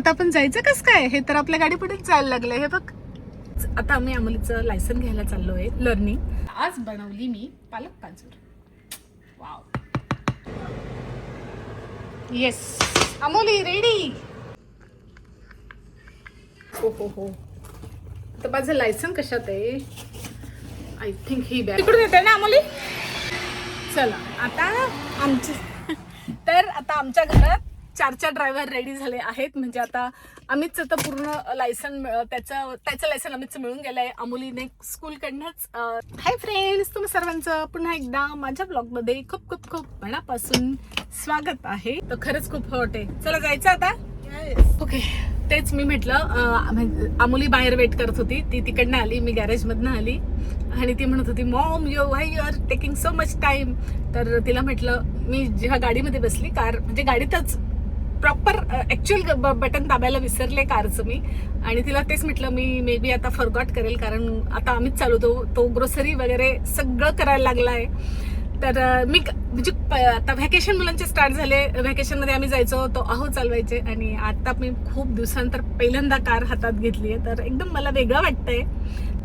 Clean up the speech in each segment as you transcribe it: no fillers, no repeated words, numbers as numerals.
आता आपण जायचं कस काय? हे तर आपल्या गाडी पुढेच जायला लागलंय. हे बघ, आता आम्ही अमोलीचं लायसन घ्यायला चाललोय, लर्निंग. आज बनवली मी पालक काजूर. Wow, yes Amoli ready. हो हो हो. तर माझं लायसन कशात आहे? आय थिंक ही बॅग तिकडून येते ना अमोली. चला आता आता आमच्या घरात 4 ड्रायव्हर रेडी झाले आहेत. म्हणजे आता अमितचं तर पूर्ण लायसन, त्याचं लायसन अमितचं मिळून गेलंय. अमोलीने स्कूलकडनंच. हाय फ्रेंड्स, तुम्ही सर्वांचं पुन्हा एकदा माझ्या ब्लॉगमध्ये खूप खूप खूप मनापासून स्वागत आहे. तर खरंच खूप हॉट आहे. चला जायचं आता. ओके, तेच मी म्हटलं. अमोली बाहेर वेट करत होती. ती तिकडनं आली, मी गॅरेजमधनं आली आणि ती म्हणत होती mom you are taking so much time. तर तिला म्हटलं, मी जेव्हा गाडीमध्ये बसली, कार म्हणजे गाडीतच प्रॉपर ऍक्च्युअल बटन दाबायला विसरले कारचं मी. आणि तिला तेच म्हटलं, मी मे बी आता फॉरगॉट करेल, कारण आता आम्हीच चालवतो. तो ग्रोसरी वगैरे सगळं करायला लागला आहे. तर मी म्हणजे आता व्हॅकेशन मुलांचे स्टार्ट झाले. व्हॅकेशनमध्ये आम्ही जायचो, तो अहो चालवायचे. आणि आता मी खूप दिवसांतर पहिल्यांदा कार हातात घेतली आहे, तर एकदम मला वेगळं वाटतंय.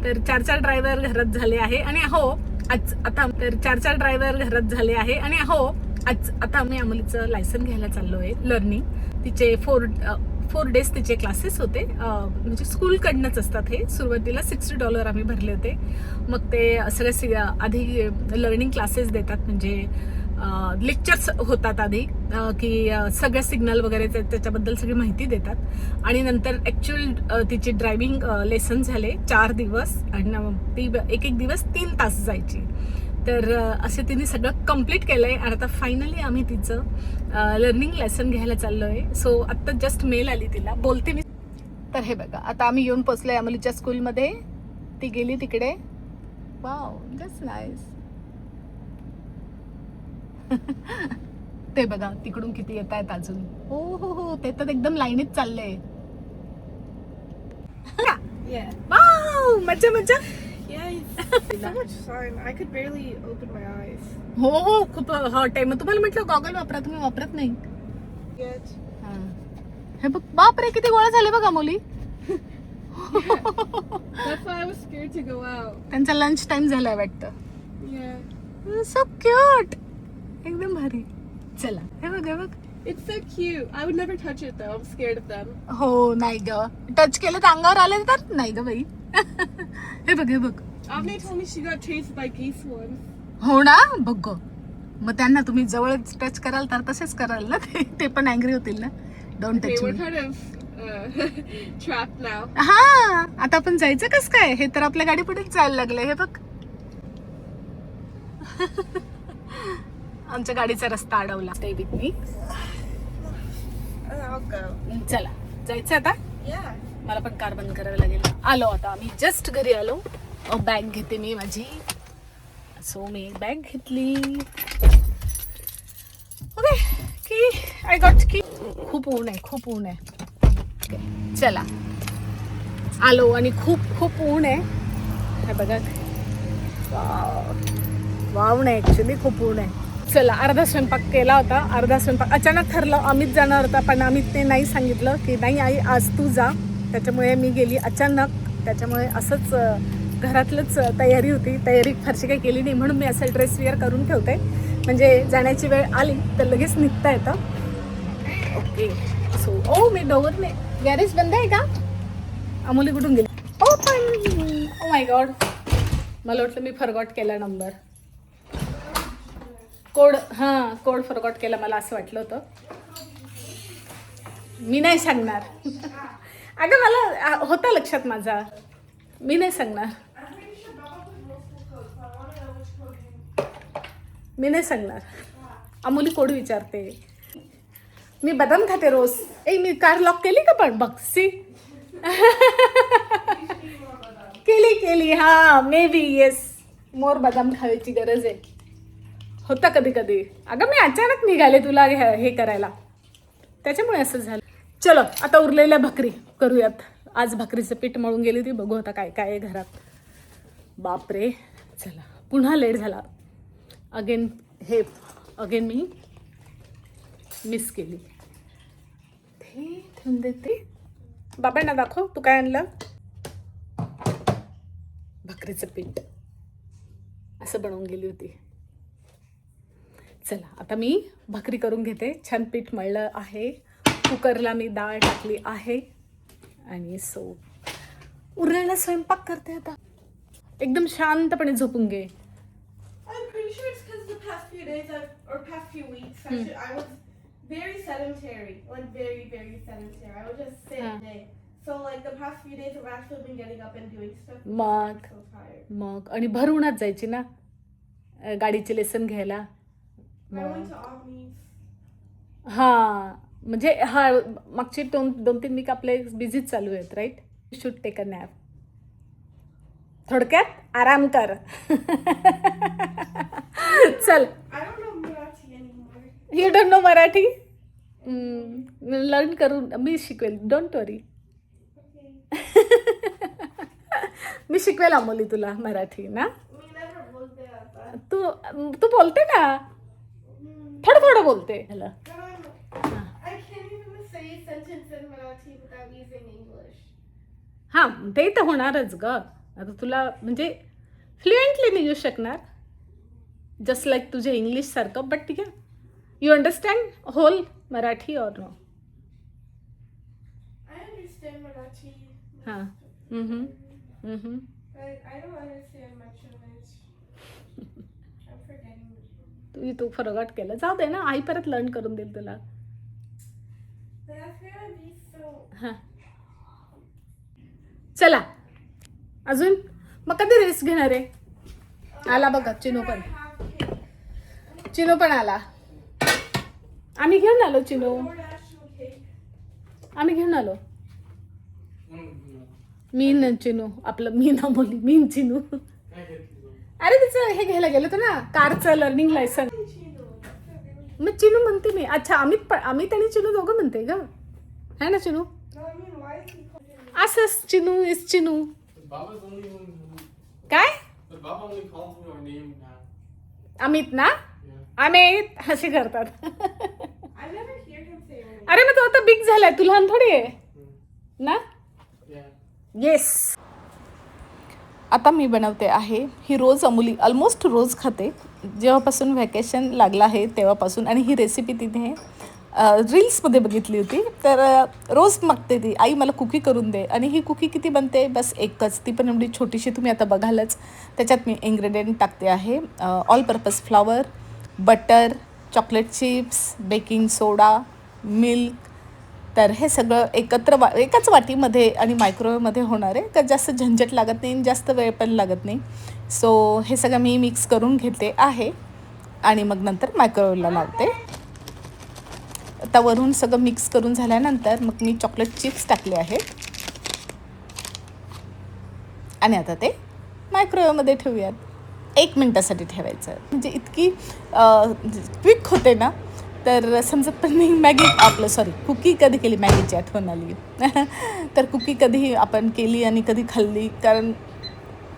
तर 4 ड्रायव्हर घरात झाले आहे. आणि हो आज आता 4 ड्रायव्हर घरात झाले आहे. आणि हो आज आता आम्ही अमोलीचं लायसन घ्यायला चाललोय, लर्निंग. तिचे 4 डेज तिचे क्लासेस होते. म्हणजे स्कूलकडनंच असतात हे. सुरुवातीला $60 आम्ही भरले होते. मग ते सगळे आधी लर्निंग क्लासेस देतात, म्हणजे लेक्चर्स होतात आधी, की सगळ्या सिग्नल वगैरे त्याच्याबद्दल सगळी माहिती देतात. आणि नंतर ॲक्च्युअल तिची ड्रायव्हिंग लेसन झाले 4 दिवस. आणि ती एक दिवस 3 तास जायची. तर असे तिने सगळं कम्प्लीट केलंय. आणि आता फायनली आम्ही तिचं लर्निंग लेसन घ्यायला चाललोय. सो आत्ता जस्ट मेल आली तिला, बोलते मी. तर हे बघा, आता आम्ही येऊन पोचलोय अमोलीच्या स्कूलमध्ये. ती गेली तिकडे. Wow, just nice. ते बघा तिकडून किती येत आहेत अजून. हो हो हो, ते तर एकदम लाईनीत चाललंय. वाव, मज्जा मज्जा. So much sun. I could barely open my eyes. हो हो, खूप हॉट आहे. मग तुम्हाला म्हटलं गॉगल वापरा, तुम्ही वापरत नाही. Yet. हे बघ, बापरे किती गोळा झाले बघा मुली. That's why I was scared to go out. त्यांचा लंच टाइम झालाय वाटतं. Yeah. सो क्यूट, एकदम भारी. चला हे बघ, हे बघ. It's so cute. I would never touch it though. I'm scared of them. हो नाही ग, टच केलं तर अंगावर आले तर नाही ग बाई. हे बघ, हे बघ. Avne told me she got chased by geese once. हो ना, बघ ग. मग त्यांना तुम्ही जवळ टच कराल तर तसेच कराल ना, ते पण अँग्री होतील ना. Don't Okay, touch we're me. kind of trapped now. हा, आता आपण जायचं कस काय? हे तर आपल्या गाडी पुढेच जायला लागलंय. हे बघ. आमच्या गाडीचा रस्ता अडवला. Stay with me. I'll go. चला जायचं आता. Yeah. मला पण कार बंद करावी लागेल. आलो आता आम्ही, जस्ट घरी आलो. बॅग घेते मी माझी. सो मी बॅग घेतली. ओके, की आय गॉट की. खूप ऊन आहे, खूप ऊन आहे. चला आलो आणि खूप खूप ऊन आहे. हे बघा, वाव नाही, ऍक्च्युली खूप ऊन आहे. चला, अर्धा स्वयंपाक केला होता. अर्धा स्वयंपाक अचानक ठरलं, अमित जाणार होता, पण अमितने नाही सांगितलं की नाही आई आज तू जा. त्याच्यामुळे मी गेली अचानक. त्याच्यामुळे असंच घरातलंच तयारी होती. तयारी फारशी काही केली नाही, म्हणून मी असं ड्रेस वेअर करून ठेवते, म्हणजे जाण्याची वेळ आली तर लगेच निघता येतं. ओके, सो ओ मी डोअरने. गॅरेज बंद आहे का? अमोली कुठून गेली? ओपन. ओ माय गॉड, मला वाटलं मी फॉरगॉट केला नंबर. कोड, हां कोड फॉरगॉट केला, मला असं वाटलं होतं. मी नाही सांगणार. अगं मला होता लक्षात माझा, मी नाही सांगणार. मी नाही सांगणार. अमोली कोड विचारते. मी बदाम खाते रोज. मी कार लॉक केली का? पण बघ सी. केली हा, मे बी येस. मोर बदाम खायची गरज आहे. होता कधी कधी. अगं मी अचानक निघाले तुला हे करायला, त्याच्यामुळे असं झालं. चलो आता उरलेल्या भाकरी करूयात. आज भाकरीचं पीठ मळून गेली ती, बघू आता काय काय आहे घरात. बापरे, चला पुन्हा लेट झाला. अगेन मी मिस केली. ठेवून देते. बाबांना दाखव तू काय आणलं. भाकरीचं पीठ असं बनवून गेली होती. चला आता मी भाकरी करून घेते. छान पीठ मळलं आहे. कुकरला मी डाळ टाकली आहे आणि सो उरलेला स्वयंपाक करते आता. एकदम शांतपणे झोपून घे. I'm pretty sure it's because the past few days or past few weeks, I was very sedentary, like very, very sedentary. I would just sit all day. So like the past few days, I've actually been getting up and doing stuff. I'm so tired. मग आणि भरूनच जायची ना गाडीचे lesson घ्यायला. I went to Omni's. हा म्हणजे हा मागचे दोन तीन वीक आपले बिझीच चालू आहेत right. Should take a nap. थोडक्यात आराम कर. चल. I don't know Marathi anymore. You don't know Marathi. Learn करून मी शिकवेल. डोंट वरी. मी शिकवेल अमोली तुला मराठी ना. We never बोलते आता. तू बोलते ना. थोडं थोडं बोलते. I can't even say a sentence in Marathi without using English. हां ते तर होणारच ग. आता तुला म्हणजे फ्लुएंटली नाही येऊ शकणार जस्ट लाईक तुझे इंग्लिश सारखं. बट ठीक आहे. यू अंडरस्टँड होल मराठी और नो. I understand Marathi. हां. But I don't understand much of it. I'm forgetting. तू फरगट केलं. जाऊ दे ना. आई परत लर्न करून देईल तुला. But that's gonna be so. हां चला अजून मग कधी रेस्ट घेणार आहे. आला बघा चिनू पण. चिनू पण आला. आम्ही घेऊन आलो चिनू. आम्ही घेऊन आलो. मी न चिनू आपलं मी ना बोली मी न चिनू. अरे तिचं हे घ्यायला गेलो होतं ना कारचं लर्निंग लायसन. मग चिनू म्हणते मी. अच्छा आम्ही आणि चिनू दोघं म्हणते ग है ना Chinu. No, I mean, why is he calling me? असंच Chinu is Chinu. Baba's only one who. काय But Baba only calls me our name now. Amit ना. Yeah. अमित हशी करतात. I never hear him say my name. अरे मग तो आता बिग झालाय. तू लहान थोडी आहे ना. Yeah. येस. आता मी बनवते आहे ही रोज अमुली ऑलमोस्ट रोज खाते जेव्हापासून व्हॅकेशन लागलं आहे तेव्हापासून. आणि ही रेसिपी तिने रील्समध्ये बघितली होती तर रोज मागते ती आई मला कुकी करून दे. आणि ही कुकी किती बनते बस एकच. ती पण एवढी छोटीशी तुम्ही आता बघालच. त्याच्यात मी इन्ग्रेडियंट टाकते आहे all purpose flour, butter, chocolate chips, baking soda, milk. तर हे सगळं एकत्र एकाच वाटीमध्ये आणि मायक्रोवेव्हमध्ये होणार आहे. तर जास्त झंझट लागत नाही जास्त वेळ पण लागत नाही. सो हे सगळं मी मिक्स करून घेते आहे आणि मग नंतर मायक्रोवेव्हला लावते. आता वरून सगळं मिक्स करून झाल्यानंतर मग मी चॉकलेट चिप्स टाकले आहेत आणि आता ते मायक्रोवेव्हमध्ये ठेवूयात. 1 मिनिटासाठी ठेवायचं. म्हणजे इतकी क्विक होते ना तर समजत पण नाही. मॅगी आपलं कुकी कधी केली मॅगीची आठवण आली. तर कुकी कधी आपण केली आणि कधी खाल्ली कारण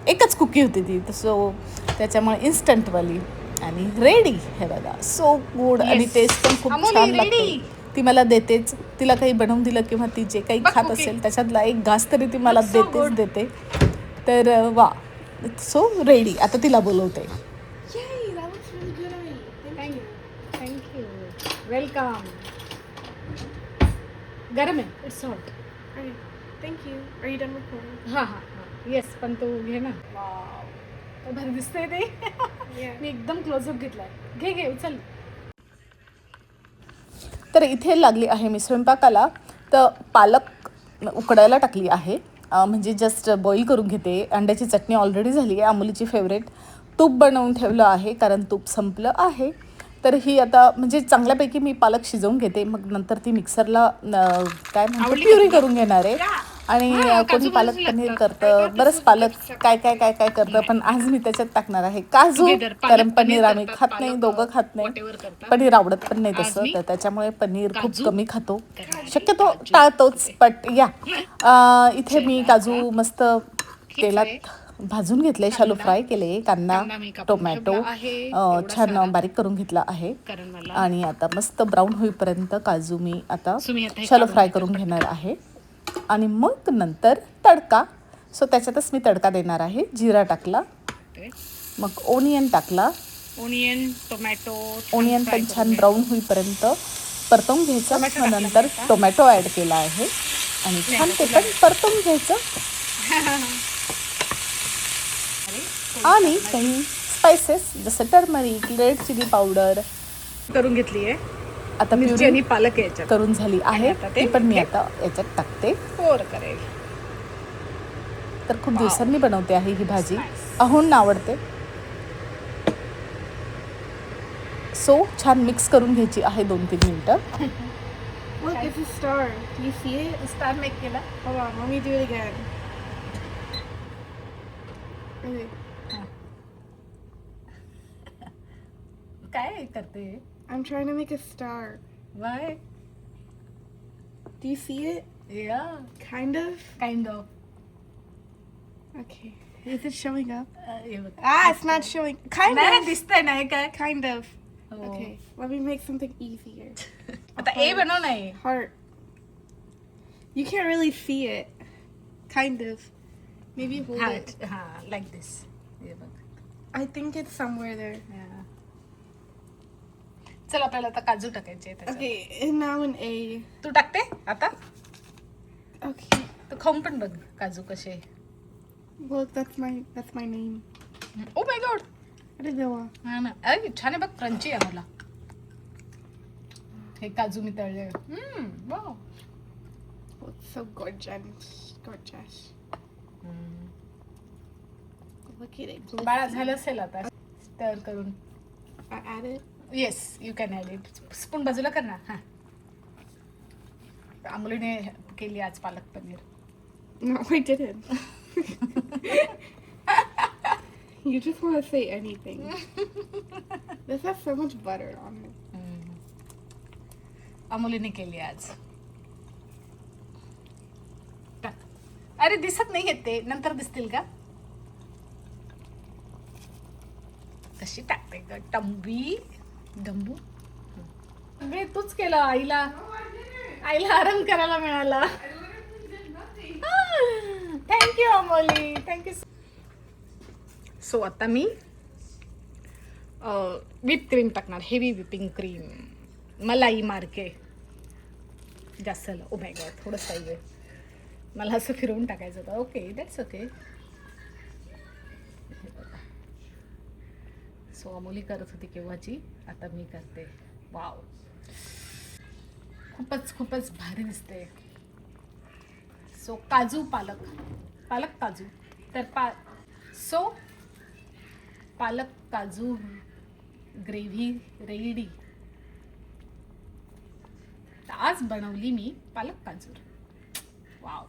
एकच कुकी होती ती. सो त्याच्यामुळे इन्स्टंटवाली आणि रेडी. हे बघा सो गुड आणि टेस्ट पण खूप छान लागते. ती मला देतेच. तिला काही बनवून दिलं किंवा ती जे काही खात असेल त्याच्यातला एक घास तरी ती मला देते. तर वा सो रेडी. आता तिला बोलवते. Yay, that looks really good on me. Thank you. Welcome. गरम आहे. It's hot. Okay, thank you. Are you done recording? हां हां हां येस पण तू घे ना. वाव भारी दिसतंय ते. Yeah. मी एकदम क्लोजअप घेतलाय. घे उचल. तर इथे लागली आहे मी स्वयंपाकाला. तर पालक उकडायला टाकली आहे. म्हणजे जस्ट बॉईल करून घेते. अंड्याची चटणी ऑलरेडी झाली आहे अमुलीची फेवरेट. तूप बनवून ठेवलं आहे कारण तूप संपलं आहे. तर ही आता म्हणजे चांगल्यापैकी मी पालक शिजवून घेते. मग नंतर ती मिक्सरला काय म्हणतो प्युरी करून घेणार आहे. आणि कोणी पालक पनीर करतं बरंच पालक काय करतं. पण आज मी त्याच्यात टाकणार आहे काजू. कारण पनीर आम्ही खात नाही दोघं खात नाही. पनीर आवडत पण नाही तसं. तर त्याच्यामुळे पनीर खूप कमी खातो. शक्यतो टाळतोच. बट या इथे मी काजू मस्त तेलात भाजून घेतले, शालो फ्राय केले, कांदा कांदा मी कापून टोमॅटो ठेवला आहे, एवढा छान सारा. बारीक करून घेतला आहे. कारण मला आणि आता मस्त ब्राऊन होईपर्यंत काजू मी आता सो मी आता हे शालो काढून फ्राय घेते करून घेणार आहे. आणि मग नंतर तडका. सो त्याच्यातच मी तडका देणार आहे. जिरा टाकला, मग ओनियन टाकला. ओनियन टोमॅटो ओनियन पण छान ब्राऊन होईपर्यंत परतवून घ्यायचं. टोमॅटो मग टाकला नंतर का आता? टोमॅटो ॲड केला आहे आणि छान ते पण परतवून घ्यायचं. आणि काही स्पायसेस जसं टर्मरिक, रेड चिली पावडर करून घेतली आहे. आता मिरची प्युरी आणि पालक याच्यात करून झाली आहे. आता ते ती पण मी आता याच्यात टाकते. पोर करेल. तर खूप दिवसांनी बनवते आहे ही भाजी. अहोंना आवडते. सो छान मिक्स करून घ्यायची आहे 2-3 मिनिटं. Look, it's a star. Do you see it? Star make केला. Hold on, let me do it again. Okay. काय करते? I'm trying to make a star. Y Do you see it? या Kind of. Kind of. Okay. Is it showing up? हे बघ. Ah, it's not showing. Kind नाही of. दिसतंय नाही काय. Kind of. Oh. Okay. Let me make something easier. आता ए बनव नाही. Heart. You can't really see it. Kind of. Maybe hold it. हा लाईक दिस. हे बघ. I think it's somewhere there. हा. चल आपल्याला आता काजू टाकायचे त्याच्यात. Okay, and now an A. तू टाकते आता. Okay. तू खाऊन पण बघ काजू कसे. Look, that's my name. Oh my God. अरे देवा. हा ना. अरे छान आहे बघ, क्रंची आहे मला. हे काजू मी तळले. Wow. Looks so gorgeous. Look at it. बाळा झालं असेल आता स्टर करून. I add it. Yes you can add it. Spoon बाजूला कर ना. हा आंबोलीने केली आज palak paneer. No, I didn't. You just want to say anything. This has so much butter on it. अमोलीने केली आज. टाक. अरे दिसत नाही येत ते, नंतर दिसतील का. कशी टाकते ग टंबी डंबू. अरे तूच केलं. आईला आराम करायला मिळाला. Thank you Amoli, thank you. सो आता मी व्हिप क्रीम टाकणार. Heavy whipping cream. मलाई मार्के जास्त झालं. ओ माय गॉड, थोडंच पाहिजे मला. असं फिरवून टाकायचं होतं. Okay, that's okay. So Amoli करत होती केव्हाची, आता मी करते. वाव, खूपच भारी दिसते. सो काजू पालक काजू. तर पालक काजू ग्रेव्ही रेडी. आज बनवली मी पालक काजू. वाव.